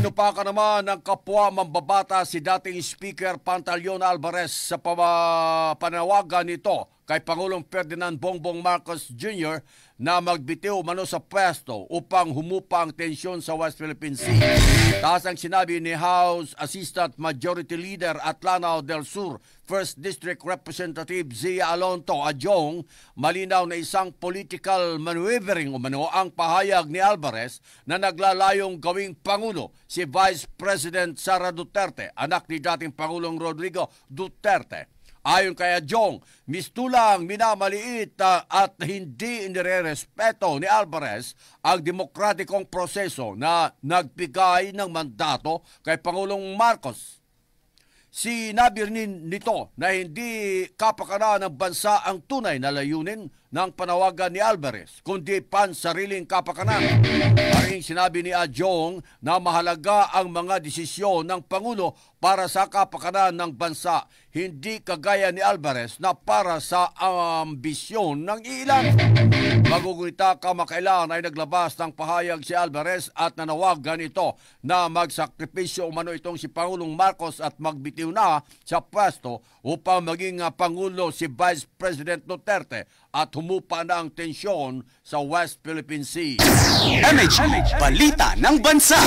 Inupakan naman ng kapwa mambabata si dating Speaker Pantaleon Alvarez sa panawagan nito kay Pangulong Ferdinand Bongbong Marcos Jr. na magbitiw umano sa pwesto upang humupa ang tensyon sa West Philippine Sea. Taas ang sinabi ni House Assistant Majority Leader at Lanao del Sur 1st District Representative Zia Alonto Adjong, malinaw na isang political maneuvering umano ang pahayag ni Alvarez na naglalayong gawing Pangulo si Vice President Sara Duterte, anak ni dating Pangulong Rodrigo Duterte. Ayon kay Adjong, mistulang minamaliit at hindi inirerespeto ni Alvarez ang demokratikong proseso na nagbigay ng mandato kay Pangulong Marcos. Sinabi rin nito na hindi kapakanan ng bansa ang tunay na layunin ng panawagan ni Alvarez, kundi pansariling kapakanan. Maring sinabi ni Adjong na mahalaga ang mga desisyon ng Pangulo para sa kapakanan ng bansa, hindi kagaya ni Alvarez na para sa ambisyon ng ilan. Magugunita kamakailan ay naglabas ng pahayag si Alvarez at nanawagan ito na magsakripisyo umano itong si Pangulong Marcos at magbitiw na sa pwesto upang maging Pangulo si Vice President Duterte at humupa na ang tensyon sa West Philippine Sea. MH Balita ng Bansa.